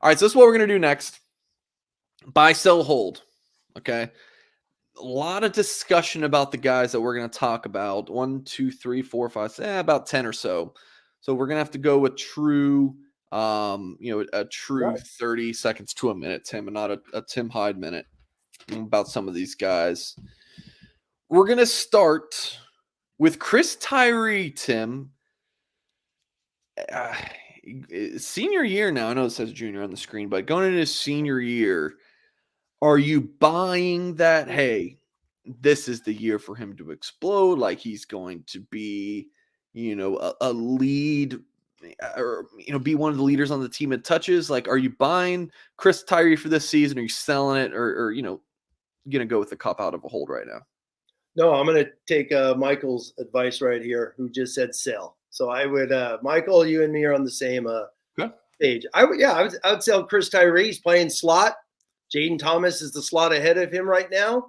All right, so this is what we're going to do next. Buy, sell, hold. Okay. A lot of discussion about the guys that we're going to talk about. 1, 2, 3, 4, 5, about 10 or so. So we're going to have to go with true, a true 30 seconds to a minute, Tim, and not a Tim Hyde minute about some of these guys. We're going to start with Chris TYREE, Tim. Senior year now. I know it says junior on the screen, but going into his senior year, are you buying that, hey, this is the year for him to explode? Like he's going to be, a lead or, be one of the leaders on the team in touches? Like, are you buying Chris TYREE for this season? Are you selling it or going to go with the cop out of a hold right now? No, I'm going to take Michael's advice right here, who just said sell. So I would, Michael, you and me are on the same page. I would sell Chris TYREE. He's playing slot. Jaden Thomas is the slot ahead of him right now.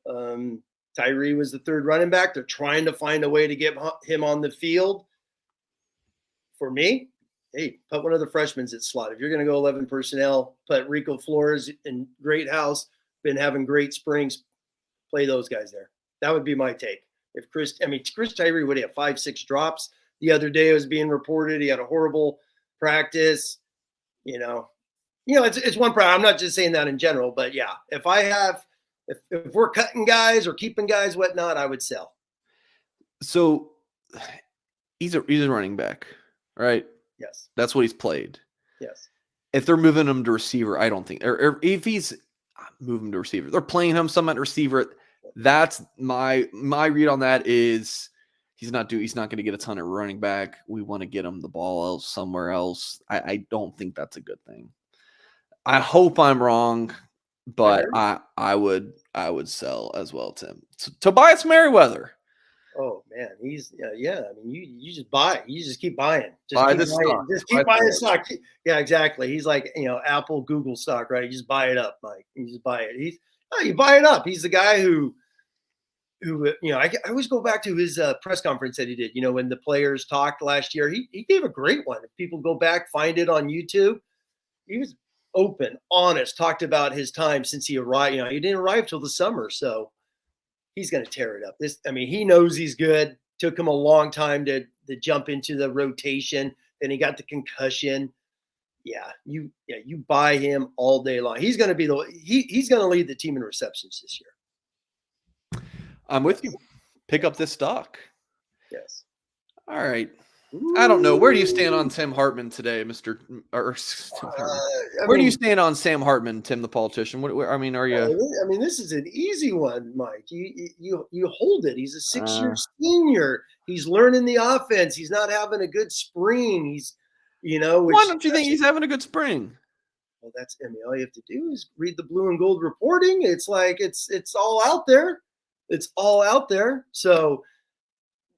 TYREE was the third running back. They're trying to find a way to get him on the field. For me, hey, put one of the freshmen at slot. If you're going to go 11 personnel, put Rico Flores in Great House, been having great springs, play those guys there. That would be my take. If Chris TYREE would have 5-6 drops. The other day it was being reported he had a horrible practice. It's one problem. I'm not just saying that in general, but yeah, if we're cutting guys or keeping guys, whatnot, I would sell. So he's a running back, right? Yes. That's what he's played. Yes. If they're moving him to receiver, I don't think, or if he's moving to receiver, they're playing him some at receiver. That's my read on that is he's not going to get a ton of running back. We want to get him the ball somewhere else. I don't think that's a good thing. I hope I'm wrong, but I would sell as well, Tim. Tobias Merriweather. Oh man, he's yeah. I mean, you just buy. You just keep buying. Just keep buying stock. Yeah, exactly. He's like Apple, Google stock, right? You just buy it up, Mike. You just buy it. You buy it up. He's the guy who I always go back to his press conference that he did. When the players talked last year, he gave a great one. If people go back, find it on YouTube. He was open, honest, talked about his time since he arrived. He didn't arrive till the summer, so he's going to tear it up. He knows he's good. Took him a long time to jump into the rotation. Then he got the concussion. You buy him all day long. He's going to be he's going to lead the team in receptions this year. I'm with you. Pick up this stock. Yes. All right. I don't know. Where do you stand on Tim Hartman today, Mr. Where do you stand on Sam Hartman, Tim the politician? Are you? This is an easy one, Mike. You hold it. He's a 6-year senior. He's learning the offense. He's not having a good spring. He's, why don't you think he's having a good spring? Well, all you have to do is read the blue and gold reporting. It's like it's all out there. It's all out there. So.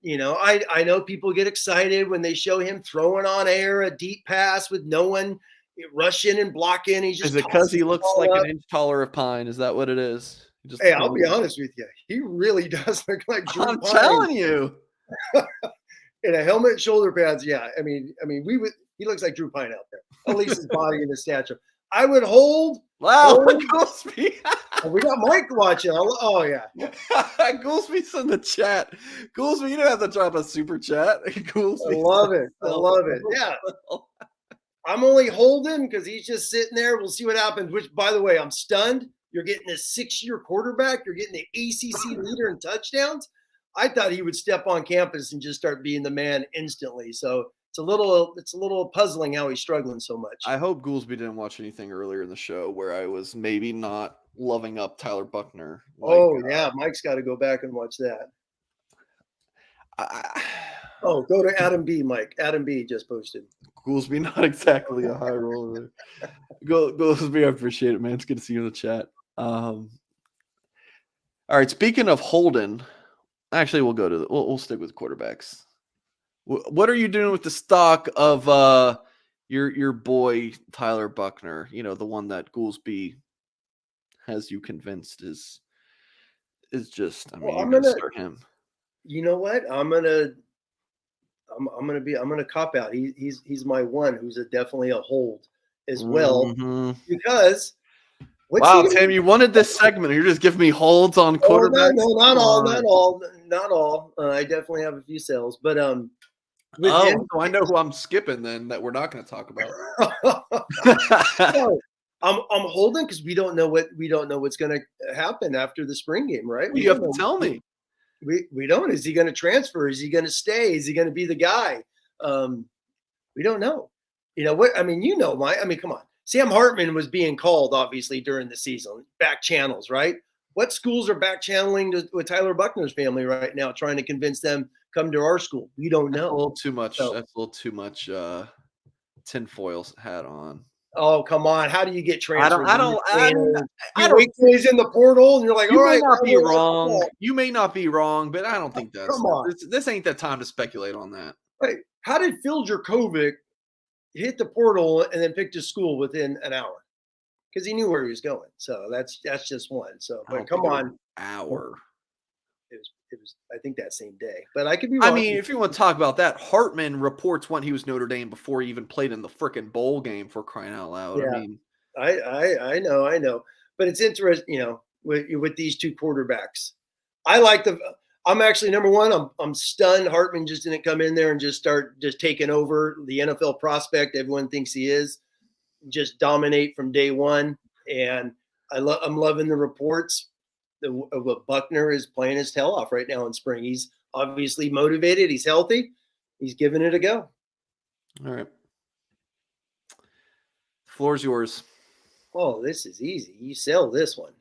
I know people get excited when they show him throwing on air a deep pass with no one rushing and blocking. Is it because he looks like an inch taller of Pine? Is that what it is? Hey, I'll be honest with you. He really does look like Drew Pine. I'm telling you. In a helmet and shoulder pads, yeah. He looks like Drew Pine out there. At least his body and his stature. I would hold. Wow, Goolsby. We got Mike watching. Oh, yeah. Goolsby's in the chat. Goolsby, you don't have to drop a super chat. Goolsby. I love it. Yeah. I'm only holding because he's just sitting there. We'll see what happens, which, by the way, I'm stunned. You're getting a 6-year quarterback. You're getting the ACC leader in touchdowns. I thought he would step on campus and just start being the man instantly. So it's a little puzzling how he's struggling so much. I hope Goolsby didn't watch anything earlier in the show where I was maybe not loving up Tyler BUCHNER. Mike's got to go back and watch that. Go to Adam B, Mike. Adam B just posted. Goolsby, not exactly a high roller. Goolsby, I appreciate it, man. It's good to see you in the chat. All right, speaking of Holden, actually we'll stick with quarterbacks. What are you doing with the stock of your boy Tyler BUCHNER? The one that Goolsby has you convinced is just. I'm gonna start him. You know what? I'm gonna cop out. He's my one who's definitely a hold. as well, Mhm. because what's Wow, he gonna Tim, you wanted this segment. You're just giving me holds on Oh, quarterbacks. no, not Come all, on. not all. I definitely have a few sales, but with Oh, him, so I know who I'm skipping then that we're not going to talk about. no, I'm holding because we don't know what's going to happen after the spring game, right? Well, We you have don't to know. tell me. We don't. Is he going to transfer? Is he going to stay? Is he going to be the guy? We don't know. You know what? I mean, come on. Sam Hartman was being called obviously during the season, back channels, right? What schools are back channeling with Tyler Buchner's family right now, trying to convince them come to our school? We don't That's a know. little too much. So, That's a little too much tinfoil hat on. oh, come on. How do you get I don't. transferred? I don't. I You wait don't. till he's in the portal and you're like, all You may right, not I be will let wrong. football. You may not be wrong, but I don't think Come on. this ain't the time to speculate on that. Wait, how did Phil Jurkovec hit the portal and then picked his school within an hour? Because he knew where he was going. So that's just one. So, I but don't come think it was on. an hour. It was I think that same day, but I could be I wrong. mean, if you want to talk about that, Hartman reports when he was Notre Dame before he even played in the freaking bowl game, for crying out loud. I Yeah, mean, I know, but it's interesting, with these two quarterbacks. I like I'm actually number one. I'm stunned. Hartman just didn't come in there and just start just taking over the NFL prospect. Everyone thinks he is. Just dominate from day one, and I'm loving the reports of what Buchner is playing his tail off right now in spring. He's obviously motivated. He's healthy. He's giving it a go. all right. The floor's yours. Oh, this is easy. You sell this one.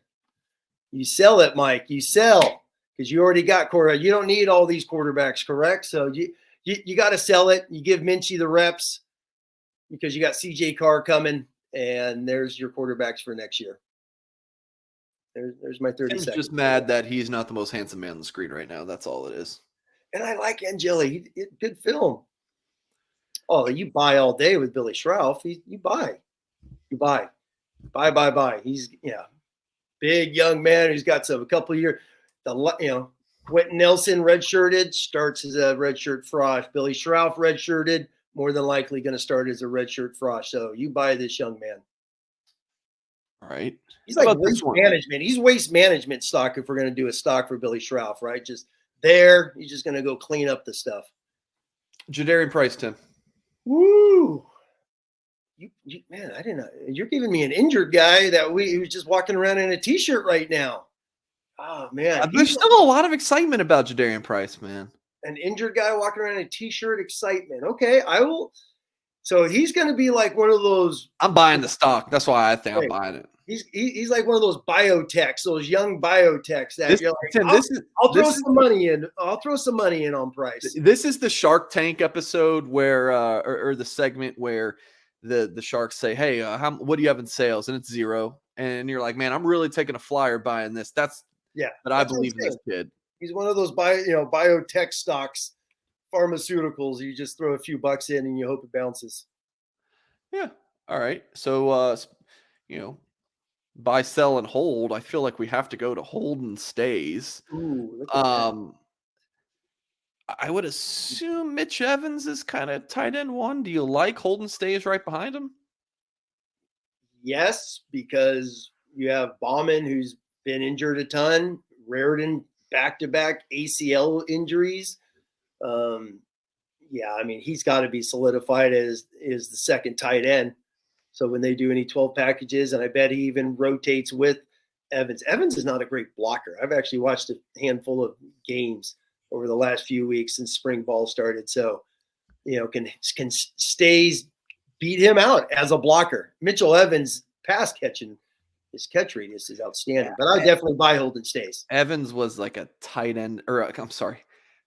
You sell it, Mike. You sell because you already got quarterback. You don't need all these quarterbacks, correct? So you got to sell it. You give Minchie the reps because you got CJ Carr coming, and there's your quarterbacks for next year. There's my 30 Tim's seconds. just mad that he's not the most handsome man on the screen right now. That's all it is. And I like Angeli. Good film. Oh, you buy all day with Billy Schrauff. You buy. Buy. He's big young man who's got a couple of years. Quentin Nelson redshirted, starts as a redshirt frosh. Billy Schrauff redshirted, more than likely going to start as a redshirt frosh. So you buy this young man. All right. He's How like about this waste one? management. He's waste management stock if we're going to do a stock for Billy Schrauff, right? Just there, he's just going to go clean up the stuff. JADARIAN Price, Tim. Woo! You man, I didn't know. You're giving me an injured guy who's just walking around in a t-shirt right now. Oh man, There's still a lot of excitement about JADARIAN Price, man. An injured guy walking around in a t-shirt. Excitement. Okay, I will. So he's going to be like one of those. I'm buying the stock. That's why I think I'm buying it. He's like one of those biotechs, those young biotechs that you're like, Tim, I'll throw some money in. I'll throw some money in on Price. This is the Shark Tank episode where, or the segment where the sharks say, "Hey, what do you have in sales?" And it's zero, and you're like, "Man, I'm really taking a flyer buying this." But I believe in this kid. He's one of those biotech stocks, pharmaceuticals. You just throw a few bucks in and you hope it bounces. Yeah. All right. So, buy, sell, and hold. I feel like we have to go to hold and stays. Ooh, look at that. I would assume Mitch Evans is kind of tight end one. Do you like Holden stays right behind him? Yes, because you have Bauman, who's been injured a ton. Raritan, back-to-back ACL injuries. I mean, he's got to be solidified as the second tight end. So when they do any 12 packages, and I bet he even rotates with Evans. Evans is not a great blocker. I've actually watched a handful of games over the last few weeks since spring ball started. So, can Stays beat him out as a blocker. Mitchell Evans pass catching, his catch radius is outstanding. But I definitely buy Holden Stays. Evans was like a tight end, or I'm sorry,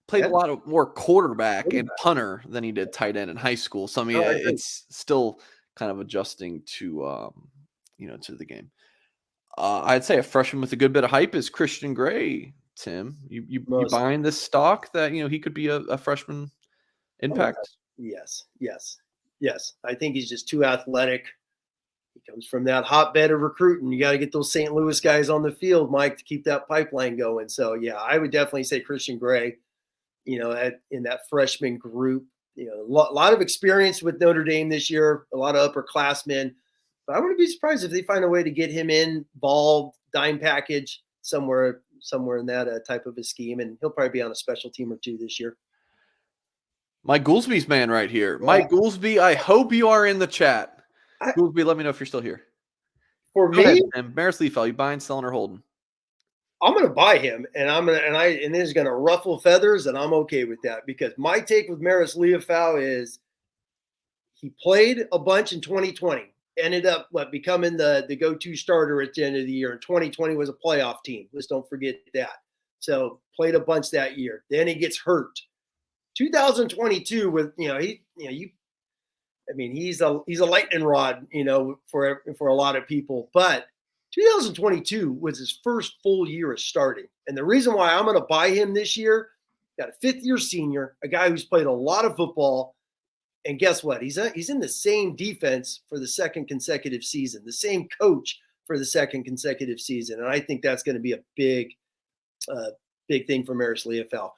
played a lot of more quarterback and punter than he did tight end in high school. So I mean, it's still kind of adjusting to to the game. I'd say a freshman with a good bit of hype is Christian Gray. Tim, you buying this stock that he could be a freshman impact? Yes. I think he's just too athletic. He comes from that hotbed of recruiting. You got to get those St. Louis guys on the field, Mike, to keep that pipeline going. So yeah, I would definitely say Christian Gray. In that freshman group, a lot of experience with Notre Dame this year. A lot of upperclassmen. But I wouldn't be surprised if they find a way to get him involved, dime package somewhere in that type of a scheme, and he'll probably be on a special team or two this year. Mike Goolsby's man right here. Yeah. Mike Goolsby, I hope you are in the chat. Goolsby, let me know if you're still here. For Go me, ahead, and Maris Leafel, you buying, selling, or holding? I'm going to buy him, and this is going to ruffle feathers, and I'm okay with that, because my take with Maris Leafel is he played a bunch in 2020, ended up becoming the go-to starter at the end of the year. And 2020 was a playoff team. Let's don't forget that. So played a bunch that year. Then he gets hurt. 2022 with he's a lightning rod, for a lot of people, but 2022 was his first full year of starting. And the reason why I'm going to buy him this year, got a fifth-year senior, a guy who's played a lot of football. And guess what? He's in the same defense for the second consecutive season, the same coach for the second consecutive season. And I think that's going to be a big thing for Maris Leafel.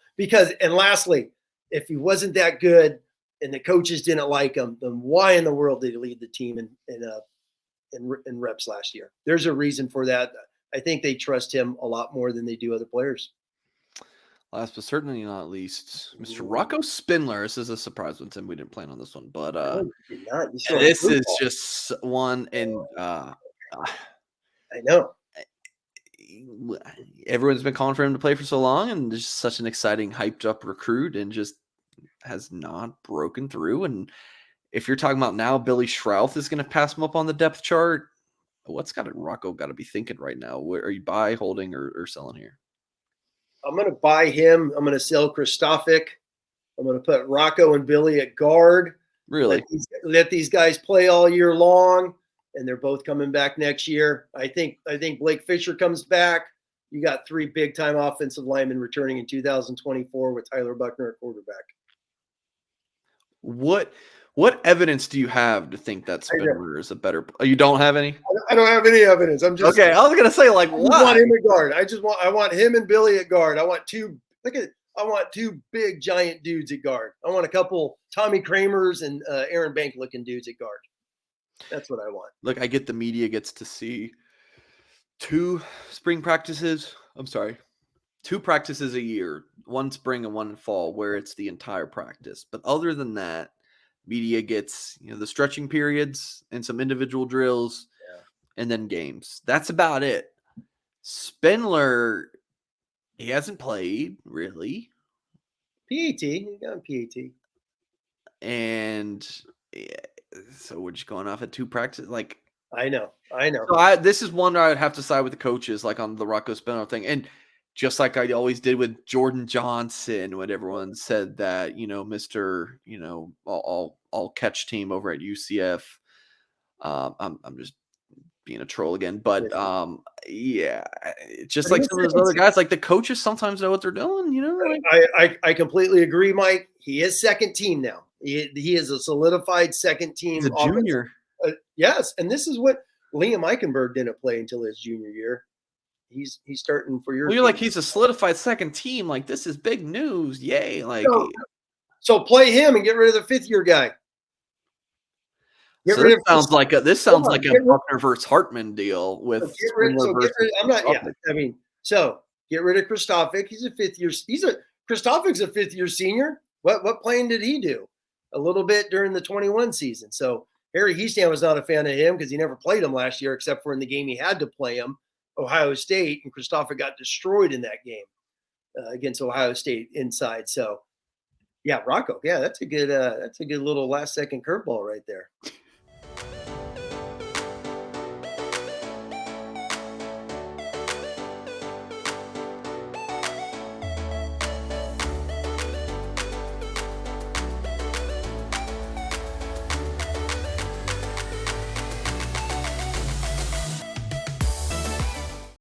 And lastly, if he wasn't that good and the coaches didn't like him, then why in the world did he lead the team in reps last year? There's a reason for that. I think they trust him a lot more than they do other players. Last but certainly not least, Mr. Rocco Spindler. This is a surprise one, Tim. We didn't plan on this one, but this is just one. And I know everyone's been calling for him to play for so long, and just such an exciting, hyped up recruit, and just has not broken through. And if you're talking about now, Billy Schrouth is going to pass him up on the depth chart. What's Rocco got to be thinking right now? Where are you buy, holding, or selling here? I'm going to buy him. I'm going to sell Kristofic. I'm going to put Rocco and Billy at guard. Really? Let these guys play all year long, and they're both coming back next year. I think Blake Fisher comes back. You got 3 big-time offensive linemen returning in 2024 with Tyler Buchner at quarterback. What evidence do you have to think that Spindler is a better? You don't have any? I don't have any evidence. I'm just okay. I was gonna say, like, what? I want him at guard. I want him and Billy at guard. I want two big giant dudes at guard. I want a couple Tommy Kramers and Aaron Bank looking dudes at guard. That's what I want. Look, I get the media gets to see 2 practices a year, one spring and one fall, where it's the entire practice. But other than that, media gets the stretching periods and some individual drills, and then games. That's about it. Spindler, he hasn't played really. PAT, he got PAT, and so we're just going off at 2 practices. Like I know. So this is one where I'd have to side with the coaches, like on the Rocco Spindler thing, and just like I always did with Jordan Johnson, when everyone said that, Mr. all catch team over at UCF. I'm just being a troll again, but just like some of those other guys, like the coaches sometimes know what they're doing. I completely agree, Mike. He is second team now. He is a solidified second team. He's a junior. Yes, and this is what Liam Eichenberg didn't play until his junior year. He's starting for your. Well, you're like, he's a solidified second team. Like, this is big news. Yay! Like, so play him and get rid of the 5th-year guy. This sounds like a Buchner versus Hartman deal with. Get rid of Kristofic. He's a 5th-year. Kristofic's a 5th-year senior. What playing did he do? A little bit during the 21 season. So Harry Heastan was not a fan of him because he never played him last year, except for in the game he had to play him, Ohio State, and Kristofic got destroyed in that game against Ohio State inside. So, Rocco, that's a good little last second curveball right there.